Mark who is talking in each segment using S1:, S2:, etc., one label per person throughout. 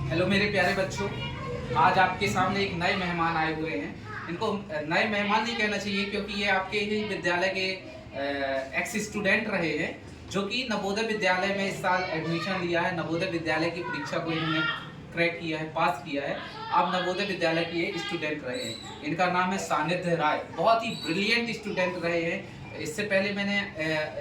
S1: Hello मेरे प्यारे बच्चों, आज आपके सामने एक नए मेहमान आए हुए हैं। इनको नए मेहमान नहीं कहना चाहिए क्योंकि ये आपके ही विद्यालय के एक्स स्टूडेंट रहे हैं, जो कि नवोदय विद्यालय में इस साल एडमिशन लिया है। नवोदय विद्यालय की परीक्षा को इन्होंने क्रैक किया है, पास किया है। आप नवोदय विद्यालय के ये स्टूडेंट रहे हैं। इनका नाम है सानिध्य राय। बहुत ही ब्रिलियंट स्टूडेंट रहे हैं। इससे पहले मैंने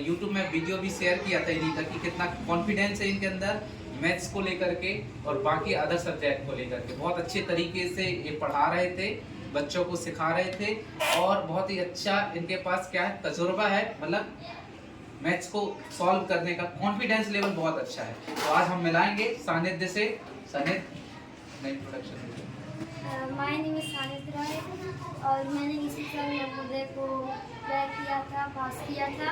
S1: यूट्यूब में वीडियो भी शेयर किया था इन्हीं का कि कितना कॉन्फिडेंस है इनके अंदर मैथ्स को लेकर के और बाकी अदर सब्जेक्ट को लेकर के। बहुत अच्छे तरीके से ये पढ़ा रहे थे, बच्चों को सिखा रहे थे और बहुत ही अच्छा इनके पास क्या है, तजुर्बा है। मतलब मैथ्स को सॉल्व करने का कॉन्फिडेंस लेवल बहुत अच्छा है। तो आज हम मिलाएंगे सानिध्य से। सानिध्य, नई प्रोडक्शन।
S2: माय नेम इज सानिध्य राय और मैंने इसी साल नवोदय को क्रैक किया था, पास किया था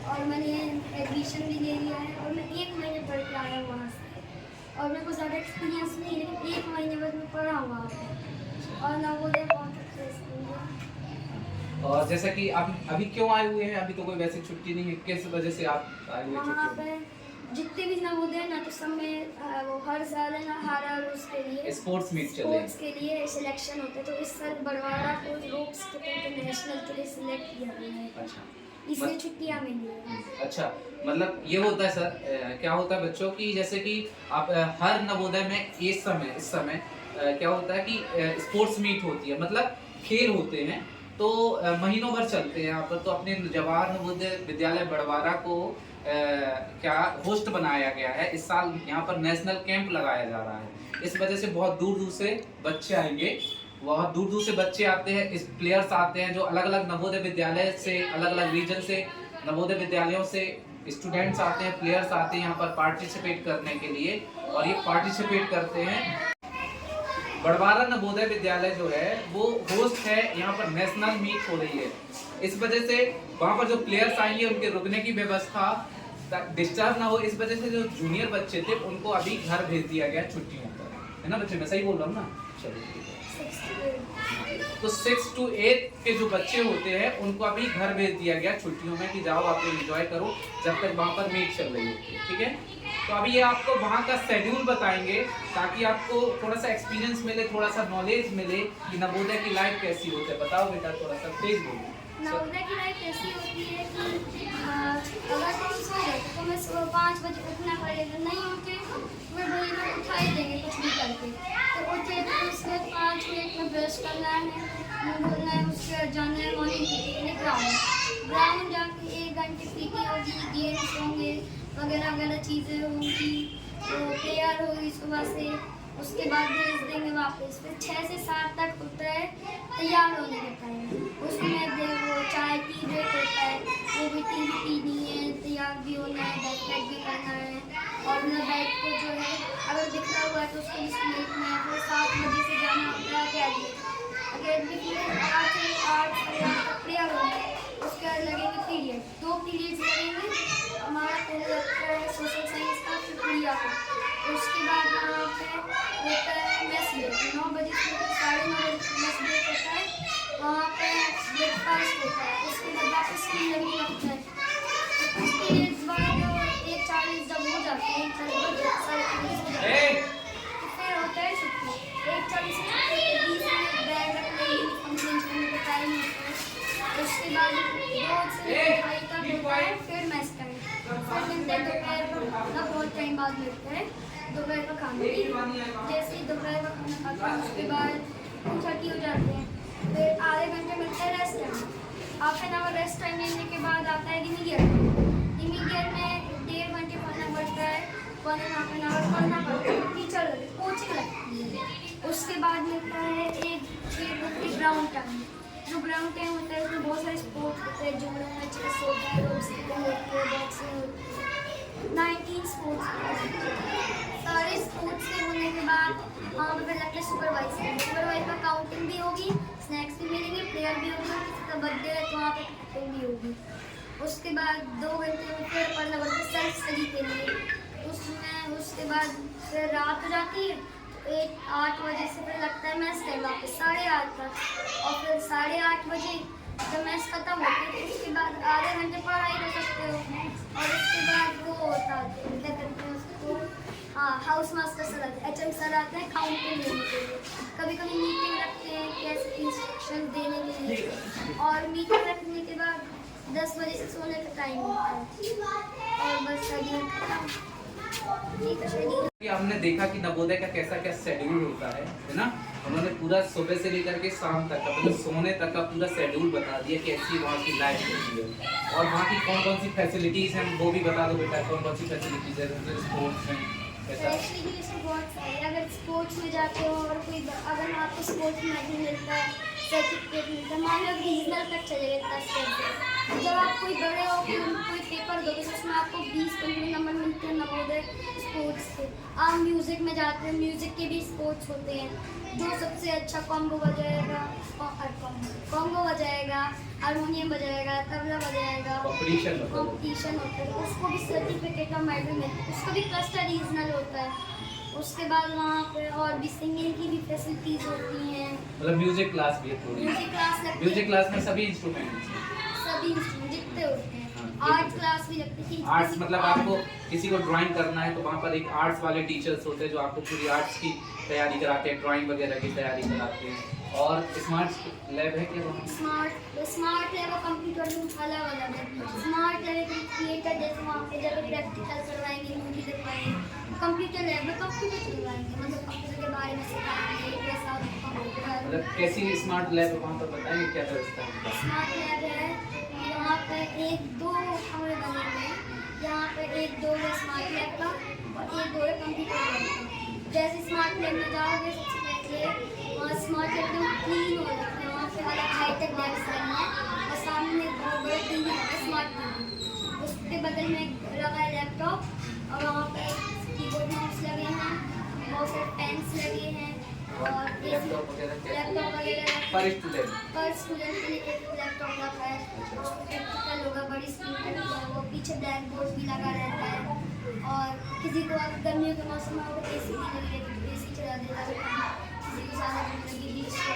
S2: और मैंने एडमिशन भी ले लिया है और मैं 1 महीने पढ़ के आया वहाँ से। और मेरे को ज़्यादा एक्सपीरियंस नहीं है, लेकिन 1 महीने बाद मैं पढ़ा वहाँ पे और नवोदय बहुत अच्छा स्कूल है।
S1: और जैसा कि आप अभी क्यों आए हुए हैं? अभी तो कोई वैसे छुट्टी नहीं है, किस वजह से आप आए हुए
S2: वहाँ
S1: छुट्टी में?
S2: पे जितने भी नवोदय ना तो सब में वो हर साल है ना हर उसके लिए
S1: स्पोर्ट्स मीट चल रहे हैं।
S2: स्पोर्ट्स के लिए सिलेक्शन होता है, तो इस साल बड़वाड़ा को रोप्स इंटरनेशनल के लिए सिलेक्ट किया गया है।
S1: अच्छा,
S2: इसलिए छुट्टियाँ मिली है।
S1: अच्छा, मतलब ये होता है सर, क्या होता है बच्चों की, जैसे कि आप हर नवोदय में इस समय क्या होता है कि स्पोर्ट्स मीट होती है, मतलब खेल होते हैं। तो महीनों भर चलते हैं यहाँ पर। तो अपने जवाहर नवोदय विद्यालय बड़वारा को क्या होस्ट बनाया गया है। इस साल यहाँ पर नेशनल कैंप लगाया जा रहा है। इस वजह से बहुत दूर दूर से बच्चे आएंगे, बहुत दूर दूर से बच्चे आते हैं, इस प्लेयर्स आते हैं जो अलग अलग नवोदय विद्यालय से, अलग अलग रीजन से, नवोदय विद्यालयों से स्टूडेंट्स आते हैं, प्लेयर्स आते हैं यहाँ पर पार्टिसिपेट करने के लिए। और ये पार्टिसिपेट करते हैं। बड़वारा नवोदय विद्यालय जो है वो होस्ट है, यहाँ पर नेशनल मीट हो रही है। इस वजह से वहाँ पर जो प्लेयर्स आएंगे उनके रुकने की व्यवस्था डिस्टर्ब ना हो, इस वजह से जो जूनियर बच्चे थे उनको अभी घर भेज दिया गया छुट्टियों पर, है ना बच्चे? मैं सही बोल रहा हूँ ना? चलिए ठीक है। तो 6 to 8 के जो बच्चे होते हैं उनको अभी घर भेज दिया गया छुट्टियों में कि जाओ आप एंजॉय करो जब तक वहाँ पर मीट चल रही होती है, ठीक है? तो अभी ये आपको वहाँ का शेड्यूल बताएंगे ताकि आपको थोड़ा सा एक्सपीरियंस मिले, थोड़ा सा नॉलेज मिले कि नवोदय की लाइफ कैसी होती है। बताओ बेटा, थोड़ा सा तेज बोलो।
S2: नवोदय की लाइफ ऐसी होती है कि अगर तुम सो गए तो तुम्हें सुबह 5 बजे उठना पड़ेगा, नहीं उठे तुम्हें वही लोग उठा ही देंगे कुछ भी करके। तो उठे तो उसके 5 मिनट में ब्रश करना है, मुँह धोना है, उसके बाद जाना है मॉर्निंग पीटी के लिए ग्राउंड जाके 1 घंटे पीटी होगी, गेम्स होंगे वगैरह वगैरह चीज़ें होंगी, तो प्रेयर होगी सुबह से। उसके बाद भेज देंगे वापस। फिर 6 से 7 तक होता है तैयार होने का टाइम। उसमें वो चाय टी ब्रेक होता है, वो भी टी भी पीनी है, तैयार भी होना है, बैग पैक भी करना है। और अपना बैग को जो है अगर बिखरा हुआ है तो उसको भी समेटना है। फिर 7 बजे से जाना होता है अकेडमी में। 8 से 8 तक प्रेयर होना है। उसके बाद लगेंगे पीरियड, 2 पीरियड्स लगेंगे। हमारा पहले लगता है सोशल साइंस का, फिर क्रिया का। उसके बाद वहाँ पे होता है मेस ब्रेक, 9 बजे से 9:30 बजे मेस ब्रेक होता है। वहाँ पे ब्रेकफास्ट होता है। उसके बाद वापस स्कूल लगने लगता है। कुछ पीरियड्स बाद 1:40 जब हो जाते हैं, 1:40 साढ़े 1:40 हो जाते हैं, तो फिर होता है छुट्टी। 1:40 से छुट्टी के 20 मिनट बैग रखने, यूनिफॉर्म चेंज करने का टाइम होता है। उसके बाद 2 से 2:30 तक होता है, फिर मैस टाइम। फिर मिलते हैं दोपहर का, बहुत टाइम बाद मिलते हैं दोपहर का खाना। जैसे ही दोपहर का खाना खाते हैं उसके बाद 2:30 हो जाते हैं। फिर आधे घंटे मिलता है rest time. Half an hour rest time लेने के बाद आता है इमीडिएट में 1.5 घंटे पढ़ना पड़ता है, 1.5 एन आवर पढ़ना पड़ता है, टीचर कोचिंग लगती है। उसके बाद मिलता है एक ग्राउंड टाइम। जो ग्राउंड टाइम होता है उसमें बहुत सारे स्पोर्ट्स होते हैं, जुड़ो है, चेस होता है, रोप स्किपिंग होती है, बॉक्सिंग होती है, 19 स्पोर्ट्स होते हैं। सारे स्पोर्ट्स के होने के बाद वहाँ पर लगता है सुपरवाइज का काउंटिंग भी होगी, स्नैक्स भी मिलेंगे, प्रेयर भी होगी, और किसी का बर्थडे है तो वहाँ पर काउंटिंग भी होगी। उसके बाद 2 घंटे में फिर पढ़ना पड़ता है सेल्फ स्टडी के लिए। उसके बाद फिर रात हो जाती है, 8 बजे से फिर लगता है मैथ्स टाइम वापस 8:30 तक। और फिर 8:30 बजे जब मैथ्स खत्म होती है तो उसके बाद आधे घंटे पढ़ाई कर सकते हो। और उसके बाद वो होता है क्या कहते हैं उसको, हाँ, हाउस मास्टर सर आते हैं, HM सर आते हैं काउंटिंग लेने के लिए। कभी कभी मीटिंग रखते हैं कैसे इंस्ट्रक्शन देने के लिए, और मीटिंग रखने के बाद 10 बजे से सोने का टाइम होता है, और बस शेड्यूल खत्म। ये तो शेड्यूल।
S1: कि हमने देखा कि नवोदय का कैसा क्या शेड्यूल होता है ना। उन्होंने पूरा सुबह से लेकर के शाम तक का मतलब सोने तक का पूरा शेड्यूल बता दिया, कैसी वहाँ की लाइफ होती है और वहाँ की कौन कौन सी फैसिलिटीज़ हैं वो भी बता दो बेटा। कौन कौन सी फैसिलिटीज़ है जैसे स्पोर्ट्स में कैसा?
S2: फैसिलिटीज बहुत सारी। अगर स्पोर्ट्स में जाते हो और कोई अगर आपको स्पोर्ट्स में मेडल मिलता है, सर्टिफिकेट मिलता है, मान लो रीजनल तक चले गए 10 से, जब आप कोई बड़े हो कोई पेपर दो तो उसमें आपको 20-15 नंबर मिलते हैं नवोदय स्पोर्ट्स के। आप म्यूज़िक में जाते हैं, म्यूज़िक के भी स्पोर्ट्स होते हैं, जो सबसे अच्छा कॉम्बो बजाएगा, कॉम्बो बजाएगा, हारमोनियम बजाएगा, तबला बजाएगा, कंपटीशन होता है, उसको भी सर्टिफिकेट और मेडल मिलता है, उसका भी क्लस्टर रीजनल होता है। उसके बाद वहाँ पे और भी सिंगिंग की भी फैसिलिटीज होती हैं,
S1: मतलब म्यूजिक क्लास भी है पूरी।
S2: म्यूजिक क्लास लगती है,
S1: म्यूजिक क्लास में सभी इंस्ट्रूमेंट्स हैं,
S2: सभी इंस्ट्रूमेंट जितने होते हैं।
S1: हाँ,
S2: आर्ट क्लास भी लगती है।
S1: आर्ट्स मतलब आपको किसी को ड्राइंग करना है तो वहाँ पर एक आर्ट्स वाले टीचर्स होते हैं जो आपको पूरी आर्ट्स की तैयारी कराते हैं, ड्राइंग वगैरह की तैयारी कराते हैं। और स्मार्ट लैब है क्या वहाँ?
S2: स्मार्ट लैब और कंप्यूटर रूम अलग अलग है। स्मार्ट लैब क्रिएटर जैसे वहाँ पे जब प्रैक्टिकल करवाएंगे, मूवी दिखाएंगे। कंप्यूटर लैब में कंप्यूटर चलवाएंगे, मतलब कंप्यूटर के बारे में सिखाएंगे कैसा कंप्यूटर।
S1: मतलब कैसी स्मार्ट लैब है वहाँ पर बताएंगे क्या व्यवस्था है?
S2: स्मार्ट लैब है यहाँ पे 1-2 कमरे बने हुए हैं। यहाँ पे 1-2 है स्मार्ट लैब का और 1-2 है कंप्यूटर लैब का। जैसे स्मार्ट लैब में जाओगे सबसे पहले वहाँ स्मार्ट लैब एकदम क्लीन हो जाता है, वहाँ पे अलग हाईटेक डेस्क लगी है और सामने एक बहुत बड़ा टीवी है, स्मार्ट टीवी। उसके बगल में लगा है लैपटॉप और वहाँ पे कीबोर्ड माउस लगे हैं, बहुत सारे पेन्स लगे हैं और
S1: लैपटॉप वगैरह पर स्टूडेंट
S2: के लिए एक लैपटॉप रखा है। प्रैक्टिकल होगा, बड़ी स्क्रीन है, वो पीछे ब्लैक बोर्ड भी लगा रहता है। और किसी को अगर गर्मियों के मौसम में अगर AC भी लगी है तो AC चला देता है, किसी को ज़्यादा गर्मी लगी बीच का।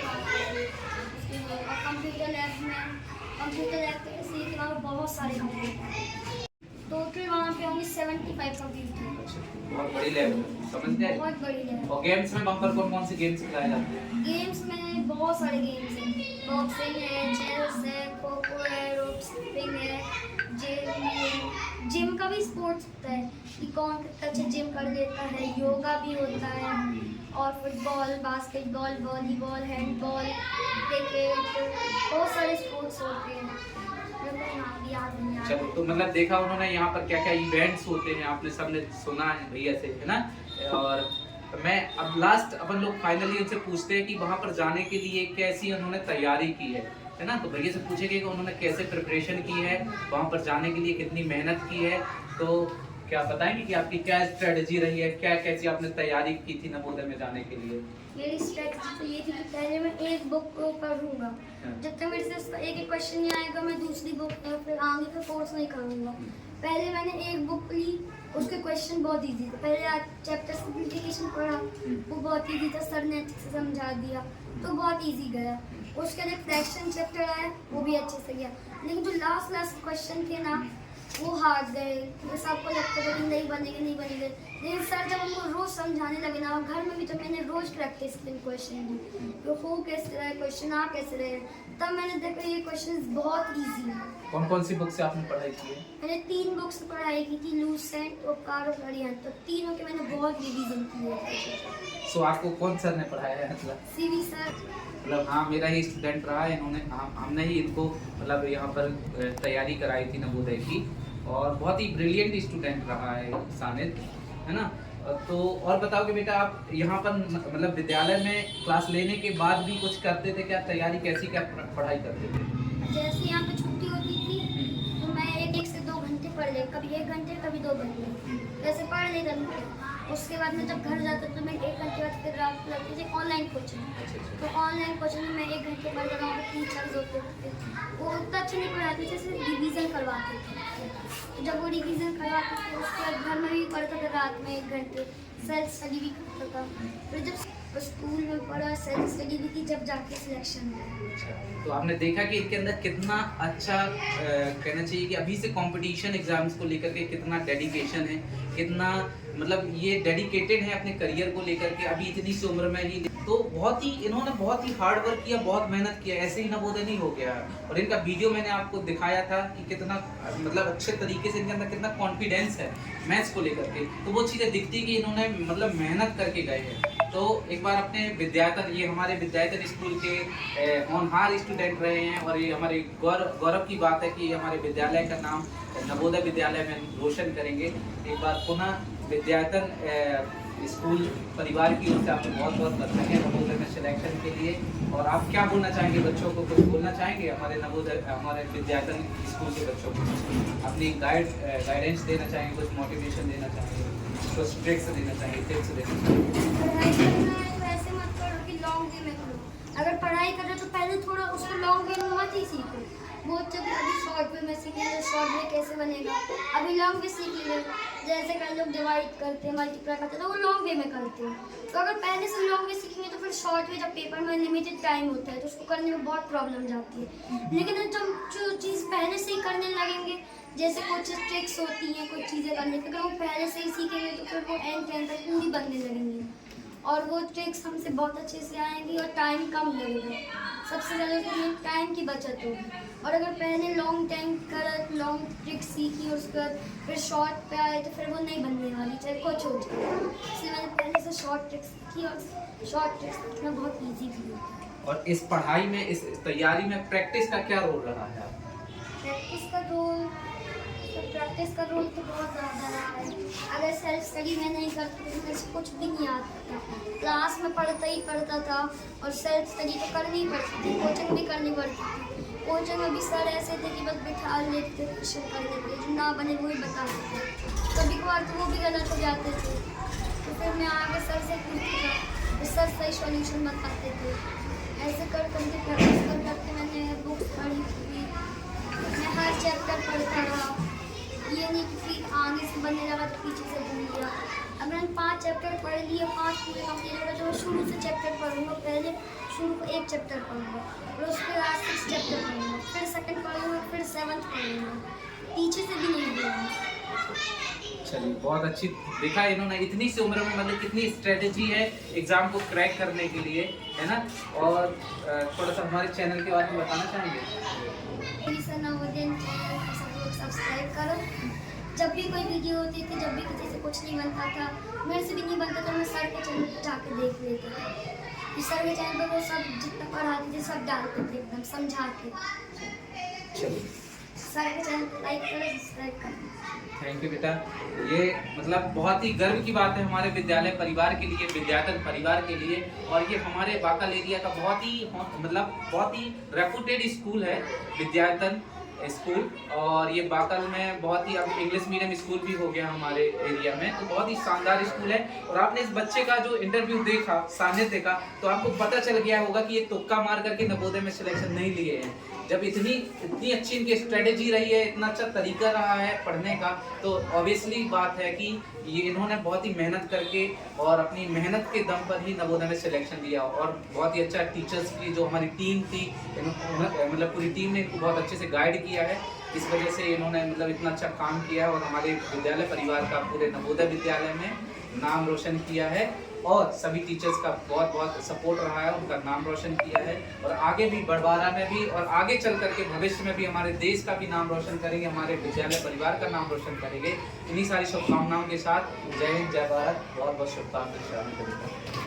S2: और कंप्यूटर लैब पे ऐसे के अलावा बहुत सारे कंप्यूटर हैं। टोटल वहाँ पे होंगे 75 कंप्यूटर।
S1: अच्छा, बहुत बड़ी लैब है, समझ गए।
S2: बहुत बड़ी लैब।
S1: और गेम्स में वहाँ पर कौन कौन से गेम्स खिलाए जाते हैं?
S2: गेम्स में बहुत सारे गेम्स हैं, बॉक्सिंग है, चेस है, खो-खो है, रोप स्किपिंग है, जिम का भी स्पोर्ट्स होता है कि कौन कितना अच्छा जिम कर लेता है, योगा भी होता है और football, basketball, volleyball, handball, cricket, बहुत सारे स्पोर्ट्स होते हैं। मेरे को नाम भी याद नहीं आ
S1: चलो, तो मतलब देखा उन्होंने यहाँ पर क्या क्या इवेंट्स होते हैं, आपने सबने सुना है भैया से, है ना। और मैं अब लास्ट अपन लोग फाइनली उनसे पूछते हैं कि वहाँ पर जाने के लिए कैसी उन्होंने तैयारी की है ना। तो भैया से पूछेंगे कि उन्होंने कैसे प्रिपरेशन की है, वहाँ पर जाने के लिए कितनी मेहनत की है। तो क्या बताएंगे कि आपकी क्या स्ट्रेटजी रही है, क्या कैसी आपने तैयारी की थी नवोदय में जाने के लिए?
S2: मेरी स्ट्रेटजी तो ये थी कि पहले मैं एक बुक को पढ़ूंगा, जब तक मेरे से एक एक क्वेश्चन नहीं आएगा मैं दूसरी बुक या फिर आगे का कोर्स नहीं करूँगा। पहले मैंने एक बुक ली, उसके क्वेश्चन बहुत इजी थे। पहले आज चैप्टर सिंप्लीफिकेशन पढ़ा, वो बहुत इजी था, सर ने अच्छे से समझा दिया तो बहुत इजी गया। उसके बाद फ्रैक्शन चैप्टर आया, वो भी अच्छे से गया। लेकिन जो लास्ट क्वेश्चन थे ना वो हार गए, जैसे आपको लगता था कि नहीं बनेंगे। लेकिन सर जब हमको रोज समझाने लगे ना, और घर में भी जब मैंने रोज प्रैक्टिस की क्वेश्चन की, तो हो कैसे रहे क्वेश्चन, आ कैसे रहे, तब मैंने देखा ये क्वेश्चन बहुत ईजी है।
S1: कौन कौन सी बुक से आपने पढ़ाई की है?
S2: मैंने 3 बुक्स पढ़ाई की थी, लूसेंट, ओकार और अरिहंत, तो तीनों के मैंने बहुत रिवीजन किए।
S1: सो आपको कौन सर ने पढ़ाया है? मतलब
S2: सीवी सर।
S1: मतलब हाँ, मेरा ही स्टूडेंट रहा है, इन्होंने हमने ही इनको मतलब यहाँ पर तैयारी कराई थी नवोदय की, और बहुत ही ब्रिलियंट स्टूडेंट रहा है सानिद, है ना। तो और बताओगे बेटा, आप यहाँ पर मतलब विद्यालय में क्लास लेने के बाद भी कुछ करते थे क्या? तैयारी कैसी क्या पढ़ाई करते थे?
S2: जैसे यहाँ पे छुट्टी होती थी तो मैं 1 से 2 घंटे पढ़ ले, कभी 1 घंटे कभी 2 घंटे वैसे पढ़ लेता था। उसके बाद में जब घर जाता तो मैं 1 घंटे बाद फिर रात को लगती थी ऑनलाइन कोचिंग। तो ऑनलाइन कोचिंग में मैं 1 घंटे पढ़ रहा हूँ, टीचर्स होते थे वो उतना अच्छा नहीं पढ़ाते थे, सिर्फ रिवीजन करवाते थे। तो जब वो रिवीजन करवाते थे उसके बाद घर में भी पढ़ता था, रात में 1 घंटे सेल्फ स्टडी भी करता था। फिर जब स्कूल में पढ़ा सेल्फ स्टडी भी की, जब जाके सिलेक्शन हुआ।
S1: तो आपने देखा कि इनके अंदर कितना अच्छा कहना चाहिए कि अभी से कंपटीशन एग्जाम्स को लेकर के कितना डेडिकेशन है, कितना मतलब ये डेडिकेटेड है अपने करियर को लेकर के, अभी इतनी सी उम्र में ही। तो बहुत ही इन्होंने बहुत ही हार्ड वर्क किया, बहुत मेहनत किया, ऐसे ही नवोदय नहीं हो गया। और इनका वीडियो मैंने आपको दिखाया था कि कितना मतलब अच्छे तरीके से इनके अंदर कितना कॉन्फिडेंस है मैथ्स को लेकर के, तो वो चीज़ें दिखती कि इन्होंने मतलब मेहनत करके गए हैं। तो एक बार अपने विद्यायतन, ये हमारे विद्यायतन स्कूल के होनहार स्टूडेंट रहे हैं, और ये हमारे गौरव की बात है कि हमारे विद्यालय का नाम नवोदय विद्यालय में रोशन करेंगे। एक बार पुनः विद्यायतन स्कूल परिवार की ओर से आपको बहुत बहुत बधाई नवोदय में सिलेक्शन के लिए। और आप क्या बोलना चाहेंगे बच्चों को, कुछ बोलना चाहेंगे हमारे नवोदय हमारे विद्यायतन स्कूल के बच्चों को, अपनी गाइडेंस देना चाहेंगे, कुछ मोटिवेशन देना चाहेंगे, कुछ ट्रिक्स देना चाहेंगे, टिप्स देना चाहेंगे?
S2: पढ़ाई करना है तो ऐसे मत करो कि लॉन्ग वे में करो। अगर पढ़ाई कर रहे हो तो पहले थोड़ा उसको लॉन्ग वे में मत ही सीखो। बहुत जब अभी शॉर्ट वे में सीखे तो शॉर्ट वे कैसे बनेगा, अभी लॉन्ग वे सीख लीजिए। जैसे कई लोग डिवाइड करते हैं, मल्टीप्लाई करते हैं, तो वो लॉन्ग वे में करते हैं। तो अगर पहले से लॉन्ग वे सीखेंगे तो फिर शॉर्ट वे जब पेपर में लिमिटेड टाइम होता है तो उसको करने में बहुत प्रॉब्लम जाती है। लेकिन जब जो चीज़ पहले से ही करने लगेंगे, जैसे कुछ ट्रिक्स होती हैं कुछ चीज़ें करने की, अगर हम पहले से ही सीखेंगे तो फिर वो एंड तक पूरी बनने लगेंगी, और वो ट्रिक्स हमसे बहुत अच्छे से आएंगी और टाइम कम लगेगा। सबसे ज़्यादा तो टाइम की बचत होगी। और अगर पहले लॉन्ग टाइम कर लॉन्ग ट्रिक्स सीखी और उसके बाद फिर शॉर्ट पे आए तो फिर वो नहीं बनने वाली, चाहे कुछ हो जाए। इसलिए मैंने पहले से शॉर्ट ट्रिक्स सीखी, और शॉर्ट ट्रिक्स सीखना बहुत ईजी भी होता है।
S1: और इस पढ़ाई में, इस तैयारी में प्रैक्टिस का क्या रोल रहा है?
S2: प्रैक्टिस का रोल तो बहुत ज़्यादा रहा है। अगर सेल्फ स्टडी मैं नहीं करती तो मुझे कुछ भी नहीं आता था। क्लास में पढ़ता था, और सेल्फ स्टडी तो करनी ही पड़ती थी, कोचिंग भी करनी पड़ती थी। कोचिंग में भी सर ऐसे थे कि बस बिठा लेते थे क्वेश्चन करने के लिए, जो ना बने वो ही बताते थे। कभी कभार तो वो भी गलत हो जाते थे, तो फिर मैं आगे सर से पूछती था, तो सर सही सॉल्यूशन बताते थे। ऐसे कर करके प्रैक्टिस कर करके मैंने बुक्स पढ़ी थी, मैं हर चैप्टर पढ़ता रहा। ये नहीं कि फिर आगे से बनने लगा तो पीछे से भूल गया। अब मैंने 5 चैप्टर पढ़ लिए, 5 पूरे कंप्लीट हो गए, तो मैं शुरू से चैप्टर पढ़ूंगा। पहले शुरू को 1 चैप्टर पढ़ूंगा, फिर उसके बाद 6 चैप्टर पढ़ूंगा, फिर 2nd पढ़ूंगा, फिर 7th पढ़ूंगा, पीछे से भी नहीं भूलूंगा।
S1: चलिए, बहुत अच्छी देखा इन्होंने इतनी सी उम्र में, मतलब कितनी स्ट्रेटेजी है एग्जाम को क्रैक करने के लिए, है ना। और थोड़ा सा हमारे चैनल के बारे में बताना चाहेंगे?
S2: नवोदय चैनल को सब लोग सब्सक्राइब करो। जब भी कोई वीडियो होती थी, जब भी किसी से कुछ नहीं बनता था, मेरे से भी नहीं बनता था, मैं सर के चैनल पर जाके देख लेती थी। सर के चैनल पर वो सब जितना पढ़ाते थे सब डालते थे एकदम समझा के। सर के चैनल को लाइक करो, सब्सक्राइब करो।
S1: थैंक यू बेटा। ये मतलब बहुत ही गर्व की बात है हमारे विद्यालय परिवार के लिए, विद्यायतन परिवार के लिए। और ये हमारे बाकल एरिया का बहुत ही रेपुटेड स्कूल है विद्यायतन स्कूल। और ये बाकल में बहुत ही, अब इंग्लिश मीडियम स्कूल भी हो गया हमारे एरिया में, तो बहुत ही शानदार स्कूल है। और आपने इस बच्चे का जो इंटरव्यू देखा सानिध्य का, तो आपको पता चल गया होगा कि ये तुक्का मार करके नवोदय में सिलेक्शन नहीं लिए हैं। जब इतनी अच्छी इनकी स्ट्रेटेजी रही है, इतना अच्छा तरीका रहा है पढ़ने का, तो ऑब्वियसली बात है कि ये इन्होंने बहुत ही मेहनत करके और अपनी मेहनत के दम पर ही नवोदय में सिलेक्शन दिया। और बहुत ही अच्छा टीचर्स की जो हमारी टीम थी, मतलब पूरी टीम ने इनको बहुत अच्छे से गाइड किया है। इस वजह से इन्होंने मतलब इतना अच्छा काम किया है और हमारे विद्यालय परिवार का पूरे नवोदय विद्यालय में नाम रोशन किया है। और सभी टीचर्स का बहुत बहुत सपोर्ट रहा है, उनका नाम रोशन किया है। और आगे भी बड़वारा में भी, और आगे चल करके भविष्य में भी हमारे देश का भी नाम रोशन करेंगे, हमारे विद्यालय परिवार का नाम रोशन करेंगे। इन्हीं सारी शुभकामनाओं के साथ जय हिंद, जय भारत। बहुत बहुत शुभकामनाएं।